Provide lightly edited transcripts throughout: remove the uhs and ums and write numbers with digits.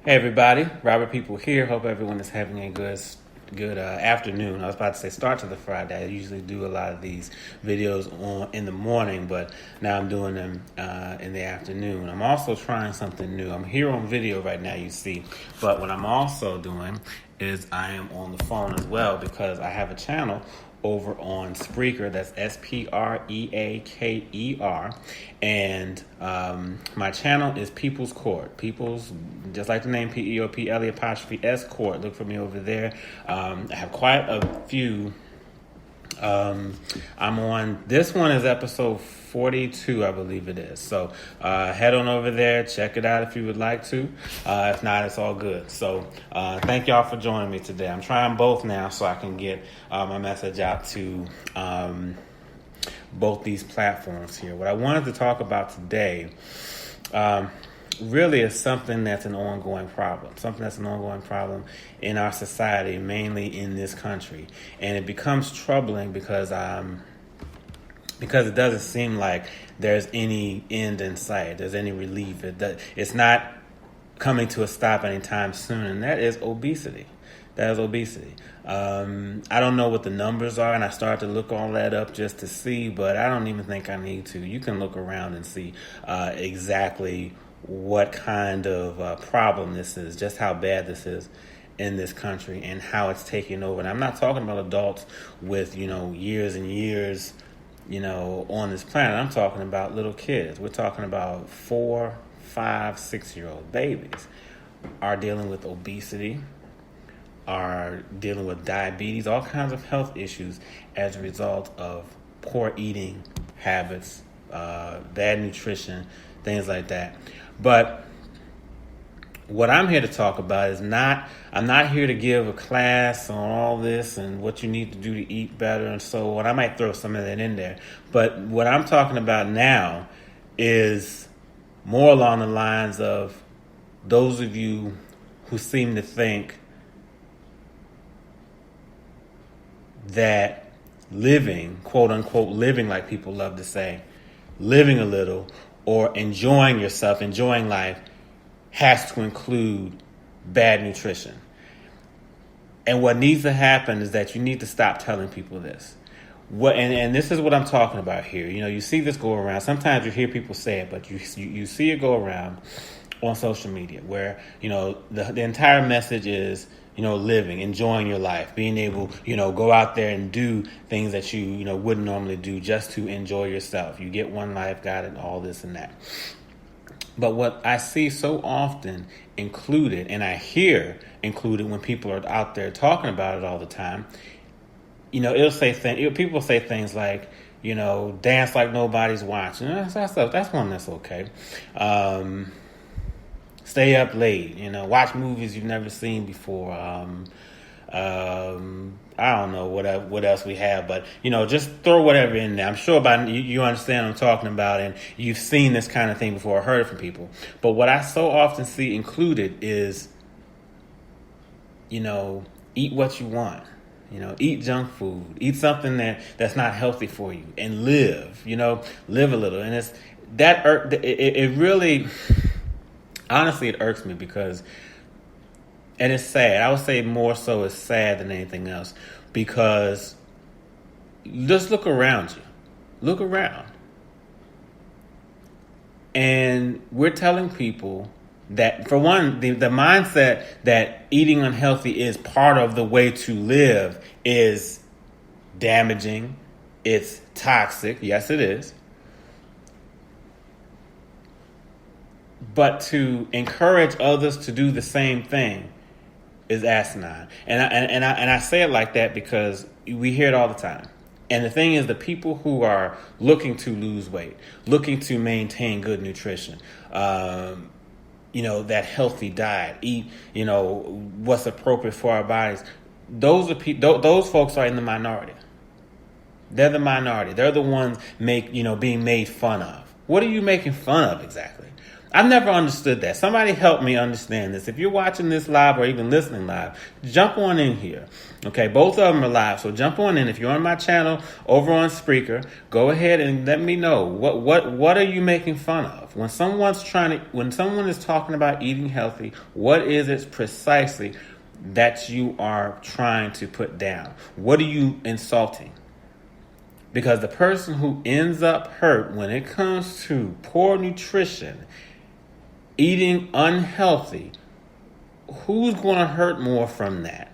Hey everybody, Robert People here. Hope everyone is having a good afternoon. I was about to say start to the Friday. I usually do a lot of these videos in the morning, but now I'm doing them in the afternoon. I'm also trying something new. I'm here on video right now, you see, but what I'm also doing is I am on the phone as well because I have a channel over on Spreaker. That's Spreaker, and my channel is People's Court. People's, just like the name PEOPLE' Court. Look for me over there. I have quite a few. I'm on, this one is episode 42, I believe it is. So head on over there, check it out if you would like to. If not, it's all good. So thank y'all for joining me today. I'm trying both now so I can get my message out to both these platforms here. What I wanted to talk about today really is something that's an ongoing problem, in our society, mainly in this country. And it becomes troubling because it doesn't seem like there's any end in sight, there's any relief. It's not coming to a stop anytime soon, and that is obesity. I don't know what the numbers are, and I started to look all that up just to see, but I don't even think I need to. You can look around and see exactly what kind of problem this is, just how bad this is in this country and how it's taking over. And I'm not talking about adults with, years and years, on this planet. I'm talking about little kids. We're talking about 4, 5, 6-year-old babies are dealing with obesity, are dealing with diabetes, all kinds of health issues as a result of poor eating habits, bad nutrition, things like that. But what I'm here to talk about is I'm not here to give a class on all this and what you need to do to eat better and so on. I might throw some of that in there. But what I'm talking about now is more along the lines of those of you who seem to think that living, quote unquote, living, like people love to say, living a little or enjoying yourself, enjoying life, has to include bad nutrition. And what needs to happen is that you need to stop telling people this. And this is what I'm talking about here. You see this go around. Sometimes you hear people say it, but you see it go around on social media where, the entire message is, living, enjoying your life, being able, go out there and do things that you, wouldn't normally do just to enjoy yourself. You get one life, got it, all this and that. But what I see so often included, and I hear included when people are out there talking about it all the time, people say things like, dance like nobody's watching. That's one that's okay. Stay up late, watch movies you've never seen before. I don't know what else we have, but just throw whatever in there. I'm sure you understand what I'm talking about, and you've seen this kind of thing before, or heard it from people. But what I so often see included is, eat what you want. Eat junk food, eat something that's not healthy for you, and live a little. And it really, honestly, it irks me because, and it's sad. I would say more so it's sad than anything else, because just look around you. Look around. And we're telling people that, for one, the mindset that eating unhealthy is part of the way to live is damaging. It's toxic. Yes, it is. But to encourage others to do the same thing is asinine. And I say it like that because we hear it all the time. And the thing is, the people who are looking to lose weight, looking to maintain good nutrition, that healthy diet, eat, what's appropriate for our bodies, those folks are in the minority. They're the minority. They're the ones being made fun of. What are you making fun of exactly? I've never understood that. Somebody help me understand this. If you're watching this live or even listening live, jump on in here. Okay, both of them are live, so jump on in. If you're on my channel over on Spreaker, go ahead and let me know what are you making fun of when someone is talking about eating healthy. What is it precisely that you are trying to put down? What are you insulting? Because the person who ends up hurt when it comes to poor nutrition, eating unhealthy, who's going to hurt more from that?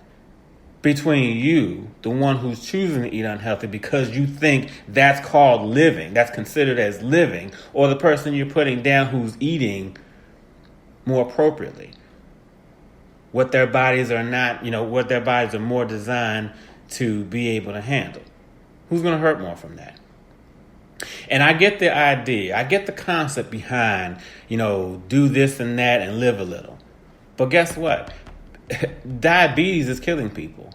Between you, the one who's choosing to eat unhealthy because you think that's called living, that's considered as living, or the person you're putting down who's eating more appropriately. What their bodies are not, what their bodies are more designed to be able to handle. Who's going to hurt more from that? And I get the idea. I get the concept behind, do this and that and live a little. But guess what? Diabetes is killing people.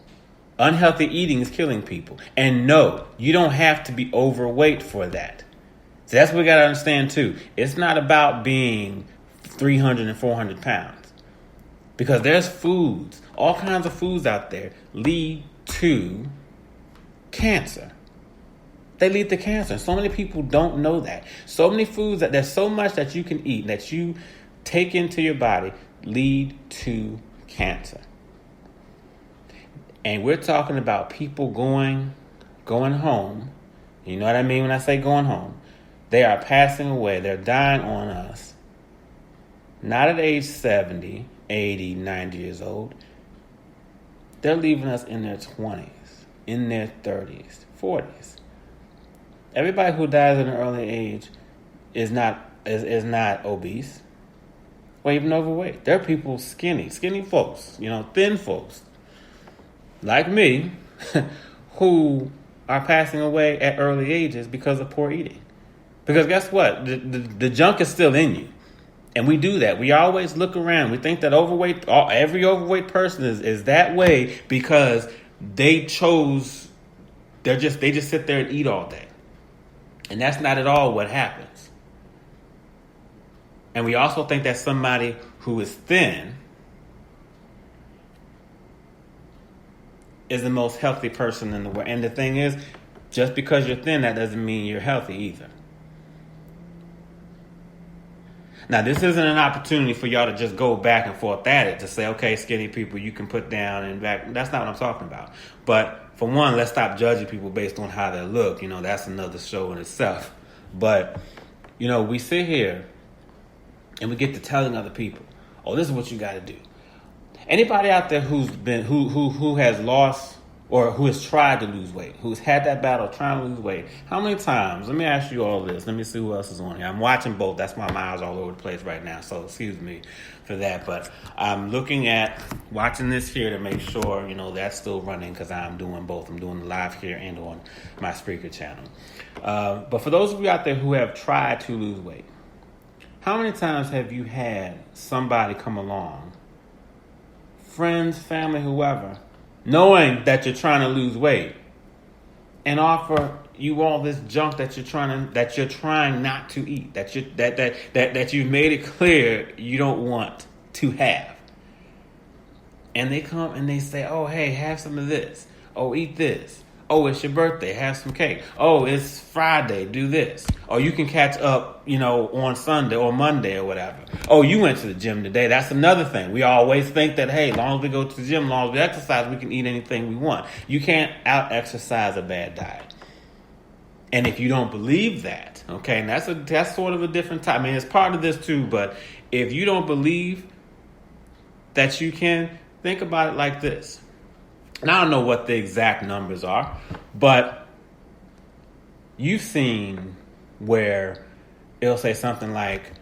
Unhealthy eating is killing people. And no, you don't have to be overweight for that. So that's what we got to understand too. It's not about being 300 and 400 pounds. Because there's foods, all kinds of foods out there lead to cancer. They lead to cancer. So many people don't know that. So many foods that there's so much that you can eat that you take into your body lead to cancer. And we're talking about people going home. You know what I mean when I say going home? They are passing away. They're dying on us. Not at age 70, 80, 90 years old. They're leaving us in their 20s, in their 30s, 40s. Everybody who dies at an early age is not obese or even overweight. There are people skinny folks, thin folks like me who are passing away at early ages because of poor eating. Because guess what? The junk is still in you. And we do that. We always look around. We think that every overweight person is that way because they just sit there and eat all day. And that's not at all what happens. And we also think that somebody who is thin is the most healthy person in the world. And the thing is, just because you're thin, that doesn't mean you're healthy either. Now, this isn't an opportunity for y'all to just go back and forth at it to say, okay, skinny people, you can put down and back. That's not what I'm talking about. But for one, let's stop judging people based on how they look. That's another show in itself. But, we sit here and we get to telling other people, oh, this is what you got to do. Anybody out there who has lost or who has tried to lose weight, who's had that battle trying to lose weight, how many times? Let me ask you all this. Let me see who else is on here. I'm watching both. That's why my eyes all over the place right now. So excuse me for that. But I'm watching this here to make sure, that's still running because I'm doing both. I'm doing the live here and on my Spreaker channel. But for those of you out there who have tried to lose weight, how many times have you had somebody come along, friends, family, whoever, knowing that you're trying to lose weight and offer you all this junk that you're trying not to eat, that you've made it clear you don't want to have. And they come and they say, oh, hey, have some of this. Oh, eat this. Oh, it's your birthday. Have some cake. Oh, it's Friday. Do this. Or you can catch up, on Sunday or Monday or whatever. Oh, you went to the gym today. That's another thing. We always think that, hey, as long as we go to the gym, as long as we exercise, we can eat anything we want. You can't out-exercise a bad diet. And if you don't believe that, okay, and that's sort of a different type. I mean, it's part of this too, but if you don't believe that you can, think about it like this. And I don't know what the exact numbers are, but you've seen where it'll say something like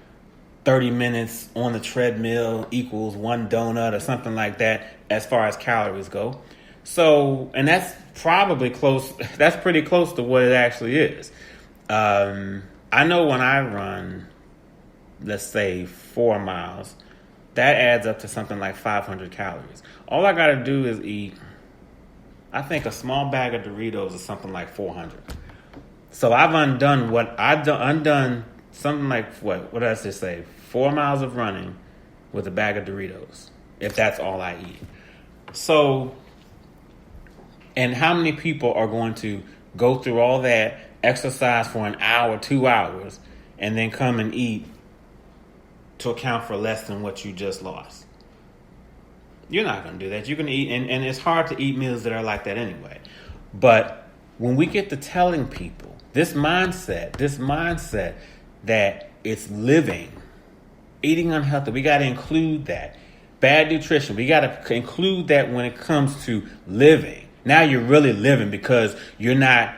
30 minutes on the treadmill equals one donut or something like that as far as calories go. So, and that's probably close. That's pretty close to what it actually is. I know when I run, let's say 4 miles, that adds up to something like 500 calories. All I got to do is eat, I think a small bag of Doritos is something like 400. So I've undone something like, what did I just say? 4 miles of running with a bag of Doritos, if that's all I eat. So, and how many people are going to go through all that, exercise for an hour, 2 hours, and then come and eat to account for less than what you just lost? You're not going to do that. You're going to eat, and it's hard to eat meals that are like that anyway. But when we get to telling people this mindset that it's living, eating unhealthy, we got to include that. Bad nutrition, we got to include that when it comes to living. Now you're really living because you're not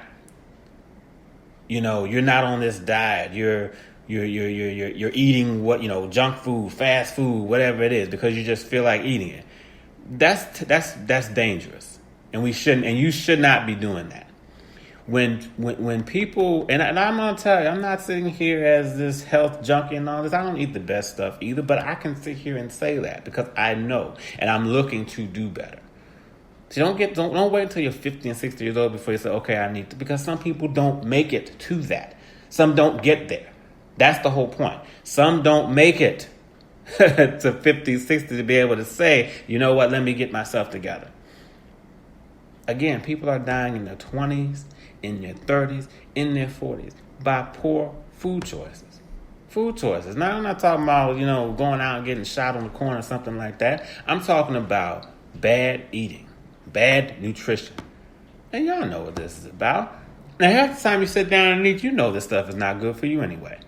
on this diet. You're eating junk food, fast food, whatever it is, because you just feel like eating it. That's dangerous, and we shouldn't. And you should not be doing that. When people, and I'm gonna tell you, I'm not sitting here as this health junkie and all this. I don't eat the best stuff either, but I can sit here and say that because I know, and I'm looking to do better. So don't wait until you're 50 and 60 years old before you say, okay, I need to, because some people don't make it to that. Some don't get there. That's the whole point. Some don't make it to 50, 60 to be able to say, you know what, let me get myself together. Again, people are dying in their 20s, in their 30s, in their 40s by poor food choices. Food choices. Now, I'm not talking about, going out and getting shot on the corner or something like that. I'm talking about bad eating, bad nutrition. And y'all know what this is about. Now, half the time you sit down and eat, this stuff is not good for you anyway.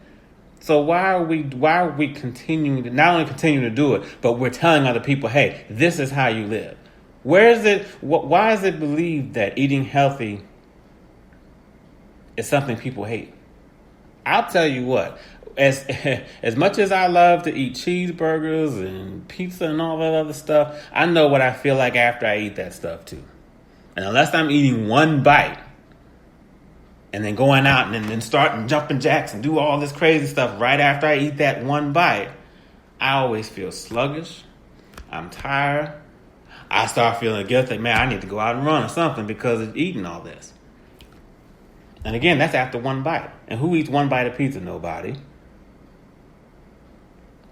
So why are we continuing to not only continue to do it, but we're telling other people, hey, this is how you live? Why is it believed that eating healthy is something people hate? I'll tell you what, as much as I love to eat cheeseburgers and pizza and all that other stuff, I know what I feel like after I eat that stuff too. And unless I'm eating one bite and then going out and then starting jumping jacks and do all this crazy stuff right after I eat that one bite, I always feel sluggish. I'm tired. I start feeling guilty. Man, I need to go out and run or something because of eating all this. And again, that's after one bite. And who eats one bite of pizza? Nobody.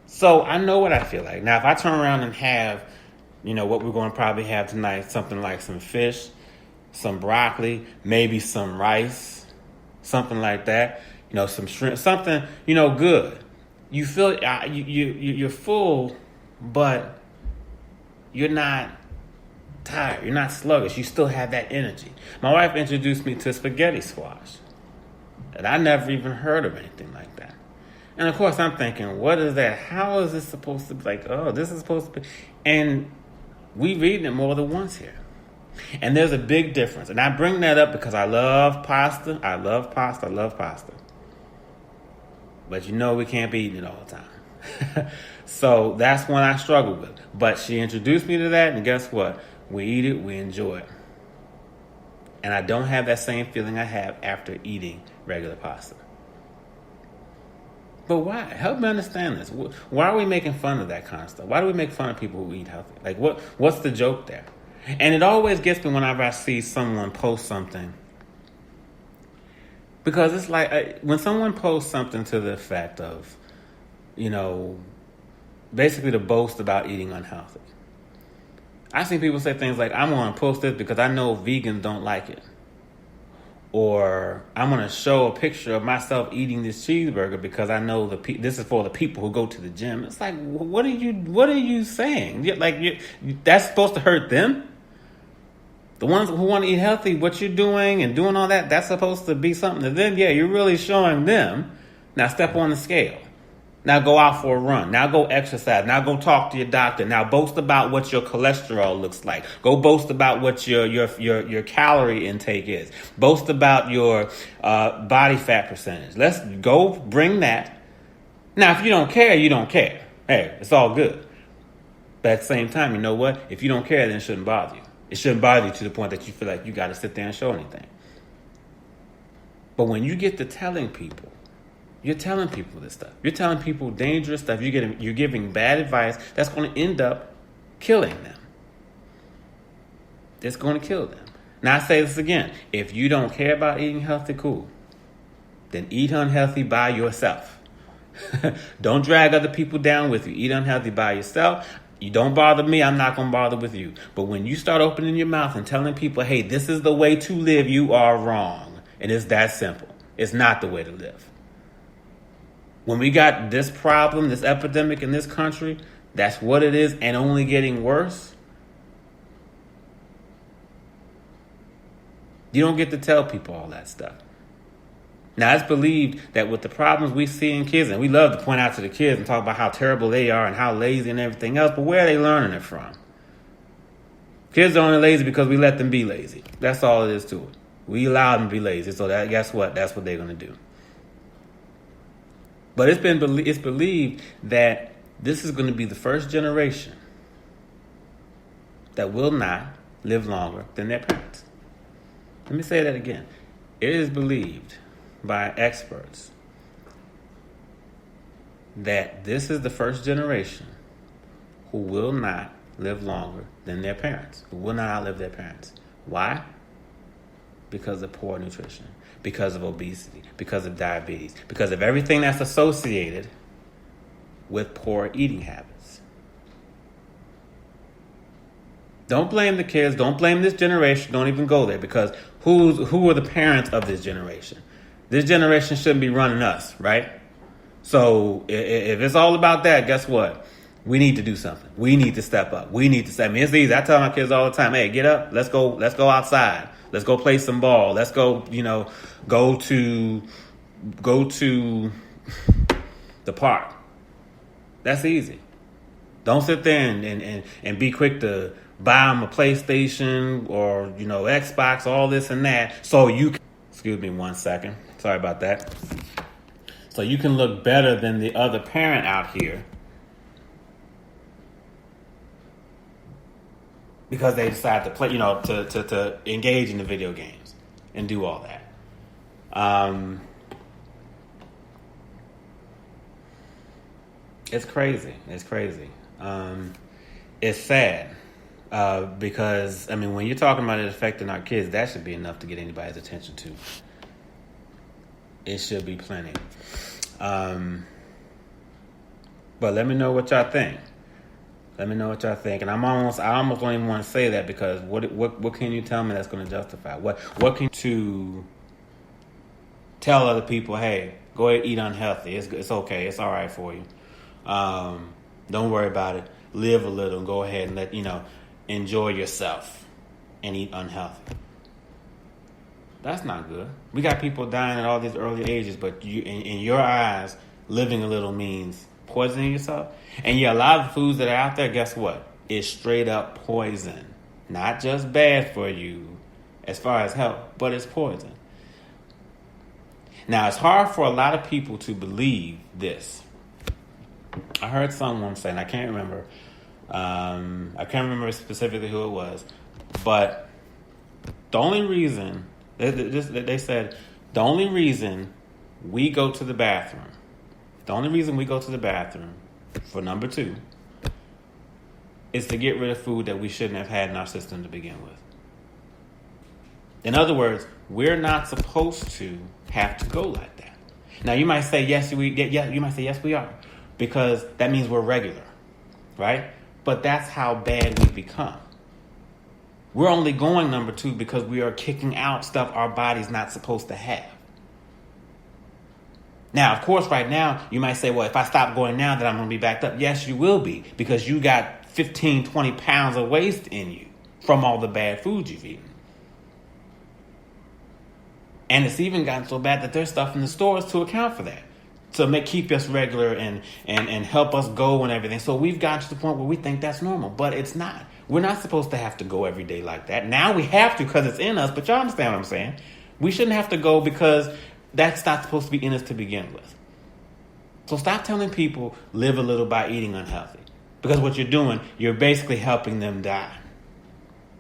So I know what I feel like. Now, if I turn around and have, what we're going to probably have tonight, something like some fish, some broccoli, maybe some rice, something like that, some shrimp, something, good. You feel, you're full, but you're not tired. You're not sluggish. You still have that energy. My wife introduced me to spaghetti squash. And I never even heard of anything like that. And of course I'm thinking, what is that? How is this supposed to be this is supposed to be? And we've eaten it more than once here. And there's a big difference. And I bring that up because I love pasta. I love pasta. But we can't be eating it all the time. So that's one I struggle with. But she introduced me to that, and guess what? We eat it, we enjoy it. And I don't have that same feeling I have after eating regular pasta. But why? Help me understand this. Why are we making fun of that kind of stuff? Why do we make fun of people who eat healthy? What's the joke there? And it always gets me whenever I see someone post something. Because it's like, when someone posts something to the effect of, basically to boast about eating unhealthy. I've seen people say things like, I'm going to post this because I know vegans don't like it. Or I'm going to show a picture of myself eating this cheeseburger because I know this is for the people who go to the gym. It's like, what are you saying? That's supposed to hurt them? The ones who want to eat healthy, what you're doing and doing all that, that's supposed to be something to them. Yeah, you're really showing them. Now step on the scale. Now go out for a run. Now go exercise. Now go talk to your doctor. Now boast about what your cholesterol looks like. Go boast about what your calorie intake is. Boast about your body fat percentage. Let's go bring that. Now, if you don't care, you don't care. Hey, it's all good. But at the same time, you know what? If you don't care, then it shouldn't bother you. It shouldn't bother you to the point that you feel like you got to sit there and show anything. But when you get to telling people, you're telling people this stuff. You're telling people dangerous stuff. You're giving bad advice that's going to end up killing them. It's going to kill them. Now, I say this again. If you don't care about eating healthy, cool. Then eat unhealthy by yourself. Don't drag other people down with you. Eat unhealthy by yourself. You don't bother me, I'm not going to bother with you. But when you start opening your mouth and telling people, hey, this is the way to live, you are wrong. And it's that simple. It's not the way to live. When we got this problem, this epidemic in this country, that's what it is, and only getting worse. You don't get to tell people all that stuff. Now, it's believed that with the problems we see in kids, and we love to point out to the kids and talk about how terrible they are and how lazy and everything else, but where are they learning it from? Kids are only lazy because we let them be lazy. That's all it is to it. We allow them to be lazy, so guess what? That's what they're going to do. But it's believed that this is going to be the first generation that will not live longer than their parents. Let me say that again. It is believed by experts that this is the first generation who will not live longer than their parents, who will not outlive their parents. Why? Because of poor nutrition, because of obesity, because of diabetes, because of everything that's associated with poor eating habits. Don't blame the kids. Don't blame this generation. Don't even go there, because who are the parents of this generation? This generation shouldn't be running us, right? So if it's all about that, guess what? We need to do something. We need to step up. We need to say, I mean, it's easy. I tell my kids all the time, hey, get up. Let's go outside. Let's go play some ball. Let's go, go to the park. That's easy. Don't sit there and be quick to buy them a PlayStation or, Xbox, all this and that. So you can, excuse me 1 second. Sorry about that. So you can look better than the other parent out here because they decide to play, to engage in the video games and do all that. It's crazy. It's crazy. It's sad because, when you're talking about it affecting our kids, that should be enough to get anybody's attention too. It should be plenty. But let me know what y'all think. Let me know what y'all think. And I almost don't even want to say that, because what can you tell me that's going to justify? What can you to tell other people, hey, go ahead, eat unhealthy. It's okay. It's all right for you. Don't worry about it. Live a little and go ahead and enjoy yourself and eat unhealthy. That's not good. We got people dying at all these early ages, but in your eyes, living a little means poisoning yourself. And a lot of the foods that are out there, guess what? It's straight up poison. Not just bad for you as far as health, but it's poison. Now, it's hard for a lot of people to believe this. I heard someone say, and I can't remember specifically who it was, but the only reason, they said, the only reason we go to the bathroom for number 2 is to get rid of food that we shouldn't have had in our system to begin with. In other words, we're not supposed to have to go like that. Now, you might say, yes, we are, because that means we're regular, right? But that's how bad we become. We're only going number 2 because we are kicking out stuff our body's not supposed to have. Now, of course, right now, you might say, well, if I stop going now, then I'm going to be backed up. Yes, you will be, because you got 15, 20 pounds of waste in you from all the bad food you've eaten. And it's even gotten so bad that there's stuff in the stores to account for that, to keep us regular and help us go and everything. So we've gotten to the point where we think that's normal, but it's not. We're not supposed to have to go every day like that. Now we have to because it's in us, but y'all understand what I'm saying. We shouldn't have to go because that's not supposed to be in us to begin with. So stop telling people live a little by eating unhealthy, because what you're doing, you're basically helping them die.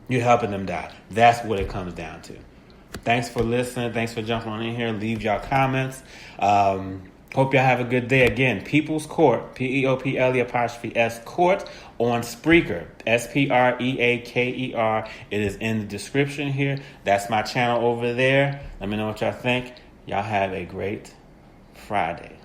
You're helping them die. That's what it comes down to. Thanks for listening. Thanks for jumping on in here. Leave y'all comments. Hope y'all have a good day. Again, People's Court, PEOPLE' Court on Spreaker, SPREAKER. It is in the description here. That's my channel over there. Let me know what y'all think. Y'all have a great Friday.